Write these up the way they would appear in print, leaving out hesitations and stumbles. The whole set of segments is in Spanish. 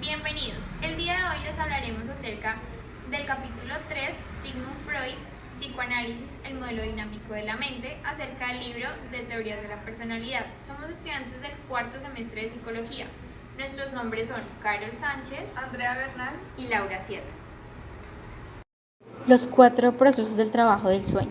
Bienvenidos. El día de hoy les hablaremos acerca del capítulo 3, Sigmund Freud, Psicoanálisis, el modelo dinámico de la mente, acerca del libro de teorías de la personalidad. Somos estudiantes del cuarto semestre de psicología. Nuestros nombres son Carol Sánchez, Andrea Bernal y Laura Sierra. Los 4 procesos del trabajo del sueño.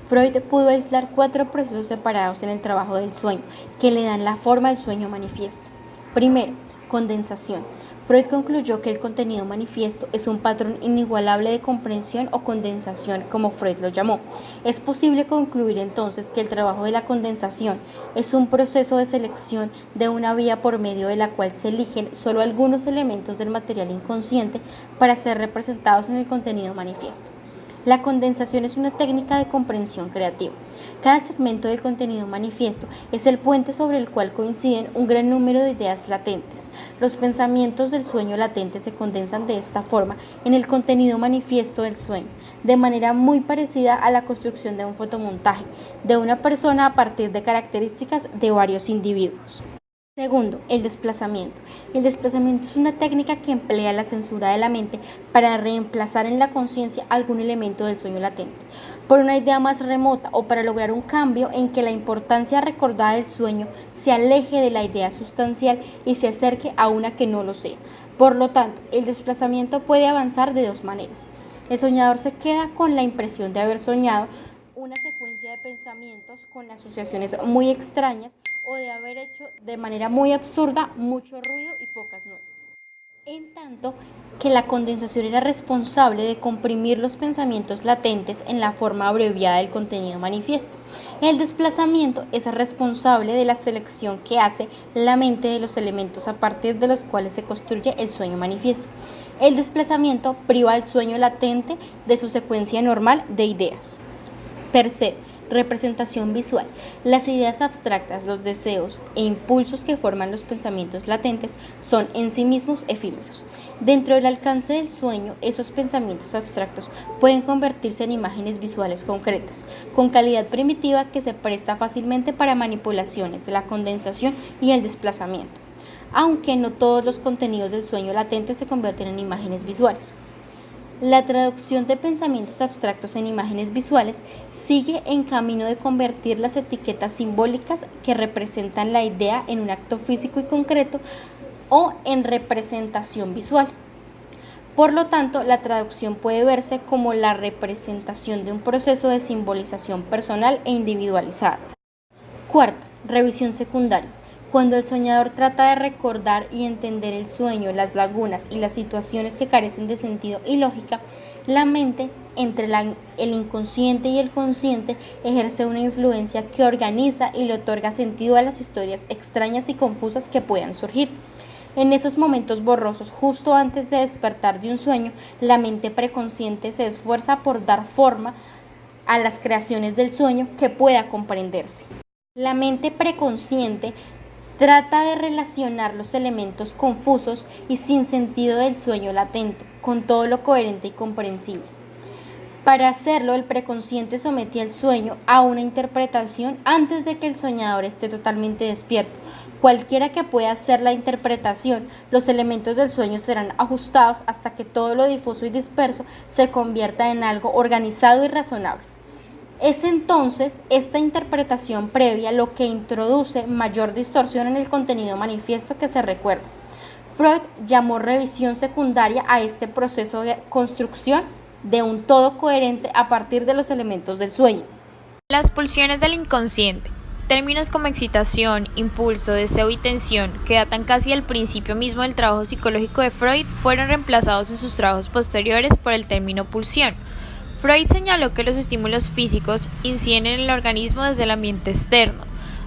Freud pudo aislar 4 procesos separados en el trabajo del sueño, que le dan la forma al sueño manifiesto. Primero, condensación. Freud concluyó que el contenido manifiesto es un patrón inigualable de comprensión o condensación, como Freud lo llamó. Es posible concluir entonces que el trabajo de la condensación es un proceso de selección de una vía por medio de la cual se eligen solo algunos elementos del material inconsciente para ser representados en el contenido manifiesto. La condensación es una técnica de comprensión creativa. Cada segmento del contenido manifiesto es el puente sobre el cual coinciden un gran número de ideas latentes. Los pensamientos del sueño latente se condensan de esta forma en el contenido manifiesto del sueño, de manera muy parecida a la construcción de un fotomontaje de una persona a partir de características de varios individuos. Segundo, el desplazamiento. El desplazamiento es una técnica que emplea la censura de la mente para reemplazar en la conciencia algún elemento del sueño latente por una idea más remota o para lograr un cambio en que la importancia recordada del sueño se aleje de la idea sustancial y se acerque a una que no lo sea. Por lo tanto, el desplazamiento puede avanzar de dos maneras. El soñador se queda con la impresión de haber soñado una secuencia de pensamientos con asociaciones muy extrañas o de haber hecho de manera muy absurda mucho ruido y pocas nueces. En tanto que la condensación era responsable de comprimir los pensamientos latentes en la forma abreviada del contenido manifiesto. El desplazamiento es responsable de la selección que hace la mente de los elementos a partir de los cuales se construye el sueño manifiesto. El desplazamiento priva al sueño latente de su secuencia normal de ideas. Tercero, representación visual. Las ideas abstractas, los deseos e impulsos que forman los pensamientos latentes son en sí mismos efímeros. Dentro del alcance del sueño, esos pensamientos abstractos pueden convertirse en imágenes visuales concretas, con calidad primitiva que se presta fácilmente para manipulaciones de la condensación y el desplazamiento, aunque no todos los contenidos del sueño latente se convierten en imágenes visuales. La traducción de pensamientos abstractos en imágenes visuales sigue en camino de convertir las etiquetas simbólicas que representan la idea en un acto físico y concreto o en representación visual. Por lo tanto, la traducción puede verse como la representación de un proceso de simbolización personal e individualizada. Cuarto, revisión secundaria. Cuando el soñador trata de recordar y entender el sueño, las lagunas y las situaciones que carecen de sentido y lógica, la mente, entre el inconsciente y el consciente, ejerce una influencia que organiza y le otorga sentido a las historias extrañas y confusas que puedan surgir. En esos momentos borrosos, justo antes de despertar de un sueño, la mente preconsciente se esfuerza por dar forma a las creaciones del sueño que pueda comprenderse. La mente preconsciente trata de relacionar los elementos confusos y sin sentido del sueño latente con todo lo coherente y comprensible. Para hacerlo, el preconsciente somete al sueño a una interpretación antes de que el soñador esté totalmente despierto. Cualquiera que pueda hacer la interpretación, los elementos del sueño serán ajustados hasta que todo lo difuso y disperso se convierta en algo organizado y razonable. Es entonces esta interpretación previa lo que introduce mayor distorsión en el contenido manifiesto que se recuerda. Freud llamó revisión secundaria a este proceso de construcción de un todo coherente a partir de los elementos del sueño. Las pulsiones del inconsciente. Términos como excitación, impulso, deseo y tensión, que datan casi del principio mismo del trabajo psicológico de Freud, fueron reemplazados en sus trabajos posteriores por el término pulsión. Freud señaló que los estímulos físicos inciden en el organismo desde el ambiente externo,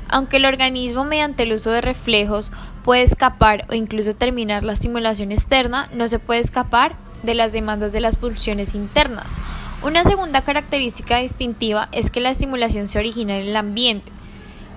aunque el organismo mediante el uso de reflejos puede escapar o incluso terminar la estimulación externa, no se puede escapar de las demandas de las pulsiones internas. Una segunda característica distintiva es que la estimulación se origina en el ambiente,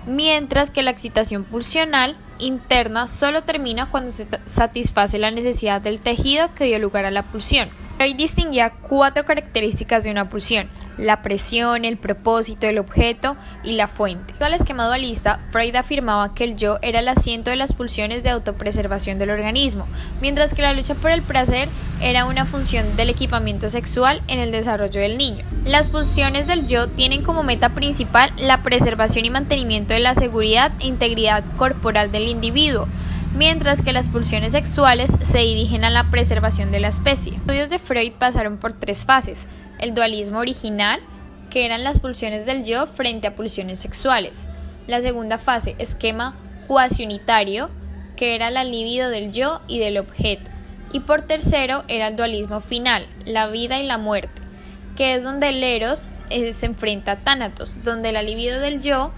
mientras que la excitación pulsional interna solo termina cuando se satisface la necesidad del tejido que dio lugar a la pulsión. Freud distinguía 4 características de una pulsión: la presión, el propósito, el objeto y la fuente. Al esquema dualista, Freud afirmaba que el yo era el asiento de las pulsiones de autopreservación del organismo, mientras que la lucha por el placer era una función del equipamiento sexual en el desarrollo del niño. Las pulsiones del yo tienen como meta principal la preservación y mantenimiento de la seguridad e integridad corporal del individuo, mientras que las pulsiones sexuales se dirigen a la preservación de la especie. Los estudios de Freud pasaron por 3 fases: el dualismo original, que eran las pulsiones del yo frente a pulsiones sexuales; la segunda fase, esquema cuasi unitario, que era la libido del yo y del objeto; y por tercero era el dualismo final, la vida y la muerte, que es donde el eros se enfrenta a tánatos, donde la libido del yo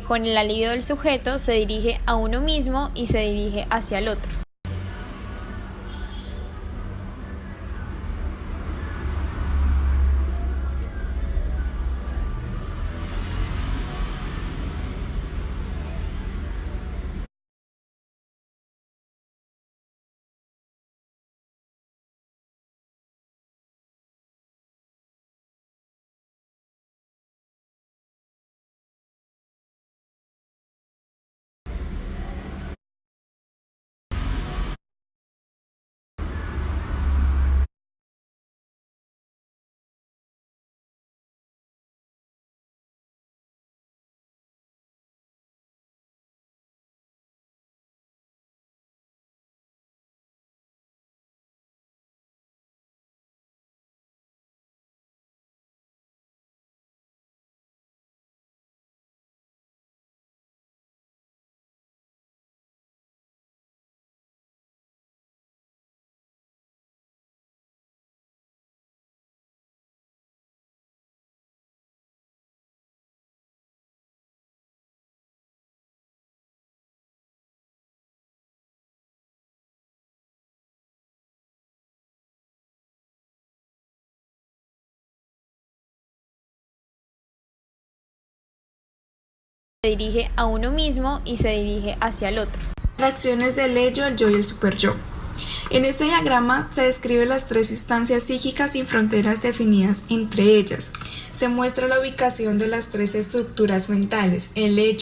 con el libido del sujeto se dirige a uno mismo y se dirige hacia el otro. Se dirige a uno mismo y se dirige hacia el otro. Reacciones del ello, el yo y el superyo. En este diagrama se describen las 3 instancias psíquicas sin fronteras definidas entre ellas. Se muestra la ubicación de las 3 estructuras mentales: el ello,